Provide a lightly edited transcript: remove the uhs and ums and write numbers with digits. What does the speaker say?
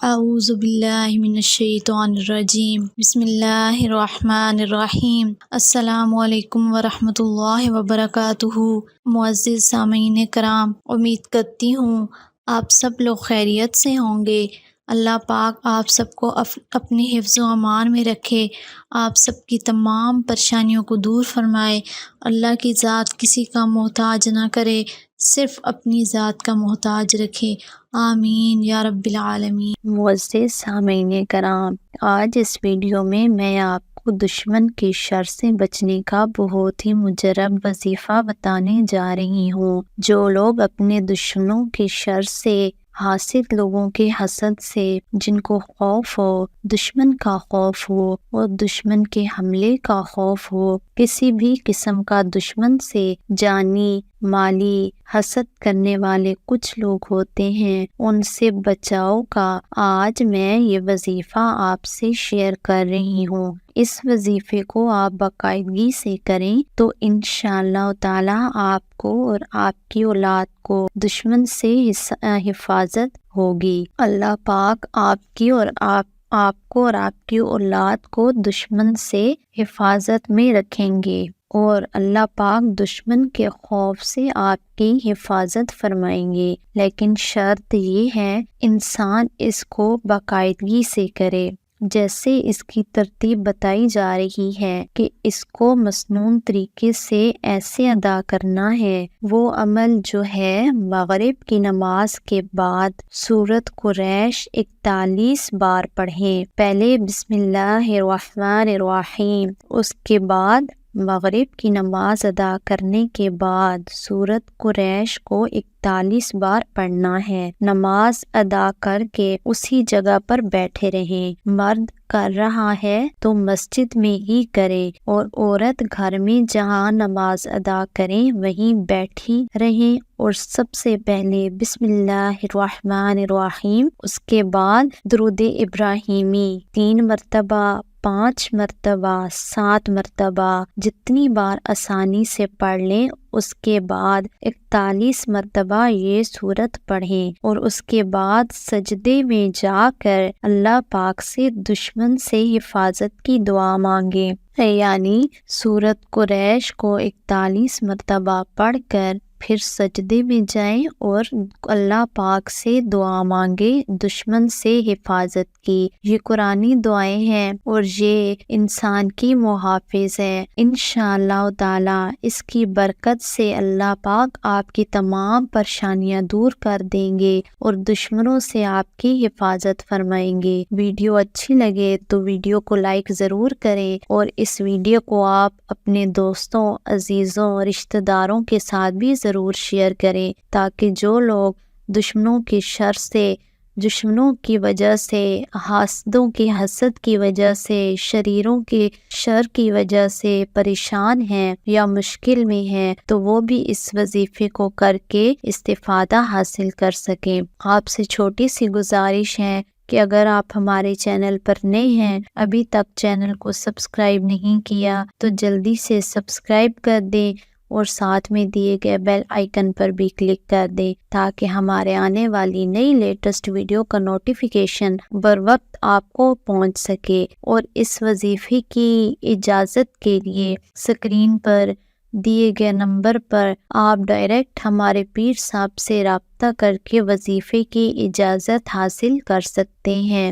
اعوذ باللہ من الشیطان الرجیم بسم اللہ الرحمن الرحیم السلام علیکم ورحمۃ اللہ وبرکاتہ۔ معزز سامعین کرام، امید کرتی ہوں آپ سب لوگ خیریت سے ہوں گے۔ اللہ پاک آپ سب کو اپنے حفظ و امان میں رکھے، آپ سب کی تمام پریشانیوں کو دور فرمائے۔ اللہ کی ذات کسی کا محتاج نہ کرے، صرف اپنی ذات کا محتاج رکھے، آمین یا رب العالمین۔ معزز سامعین کرام، آج اس ویڈیو میں آپ کو دشمن کی شر سے بچنے کا بہت ہی مجرب وظیفہ بتانے جا رہی ہوں۔ جو لوگ اپنے دشمنوں کی شر سے، حاسد لوگوں کے حسد سے، جن کو خوف ہو، دشمن کا خوف ہو اور دشمن کے حملے کا خوف ہو، کسی بھی قسم کا دشمن سے جانی مالی حسد کرنے والے کچھ لوگ ہوتے ہیں، ان سے بچاؤ کا آج میں یہ وظیفہ آپ سے شیئر کر رہی ہوں۔ اس وظیفے کو آپ باقاعدگی سے کریں تو انشاءاللہ تعالی آپ کو اور آپ کی اولاد کو دشمن سے حفاظت ہوگی۔ اللہ پاک آپ کو اور آپ کی اولاد کو دشمن سے حفاظت میں رکھیں گے، اور اللہ پاک دشمن کے خوف سے آپ کی حفاظت فرمائیں گے۔ لیکن شرط یہ ہے انسان اس کو باقاعدگی سے کرے، جیسے اس کی ترتیب بتائی جا رہی ہے کہ اس کو مسنون طریقے سے ایسے ادا کرنا ہے۔ وہ عمل جو ہے مغرب کی نماز کے بعد سورۃ قریش 41 بار پڑھیں۔ پہلے بسم اللہ الرحمن الرحیم، اس کے بعد مغرب کی نماز ادا کرنے کے بعد سورۃ قریش کو 41 بار پڑھنا ہے۔ نماز ادا کر کے اسی جگہ پر بیٹھے رہیں۔ مرد کر رہا ہے تو مسجد میں ہی کرے، اور عورت گھر میں جہاں نماز ادا کریں وہیں بیٹھی رہیں، اور سب سے پہلے بسم اللہ الرحمن الرحیم، اس کے بعد درود ابراہیمی 3 مرتبہ، 5 مرتبہ، 7 مرتبہ، جتنی بار آسانی سے پڑھ لیں۔ اس کے بعد 41 مرتبہ یہ سورت پڑھیں، اور اس کے بعد سجدے میں جا کر اللہ پاک سے دشمن سے حفاظت کی دعا مانگیں، یعنی سورۃ قریش کو 41 مرتبہ پڑھ کر پھر سجدے میں جائیں اور اللہ پاک سے دعا مانگے دشمن سے حفاظت کی۔ یہ قرآنی دعائیں ہیں اور یہ انسان کی محافظ ہے۔ انشاءاللہ تعالی اس کی برکت سے اللہ پاک آپ کی تمام پریشانیاں دور کر دیں گے اور دشمنوں سے آپ کی حفاظت فرمائیں گے۔ ویڈیو اچھی لگے تو ویڈیو کو لائک ضرور کریں، اور اس ویڈیو کو آپ اپنے دوستوں، عزیزوں، رشتہ داروں کے ساتھ بھی ضرور شیئر کریں، تاکہ جو لوگ دشمنوں کی شر سے، دشمنوں کی وجہ سے، حاسدوں کی حسد کی وجہ سے، شریروں کے شر کی وجہ سے پریشان ہیں یا مشکل میں ہیں، تو وہ بھی اس وظیفے کو کر کے استفادہ حاصل کر سکیں۔ آپ سے چھوٹی سی گزارش ہے کہ اگر آپ ہمارے چینل پر نئے ہیں، ابھی تک چینل کو سبسکرائب نہیں کیا، تو جلدی سے سبسکرائب کر دیں اور ساتھ میں دیے گئے بیل آئیکن پر بھی کلک کر دیں، تاکہ ہمارے آنے والی نئی لیٹسٹ ویڈیو کا نوٹیفیکیشن بر وقت آپ کو پہنچ سکے۔ اور اس وظیفے کی اجازت کے لیے اسکرین پر دیے گئے نمبر پر آپ ڈائریکٹ ہمارے پیر صاحب سے رابطہ کر کے وظیفے کی اجازت حاصل کر سکتے ہیں۔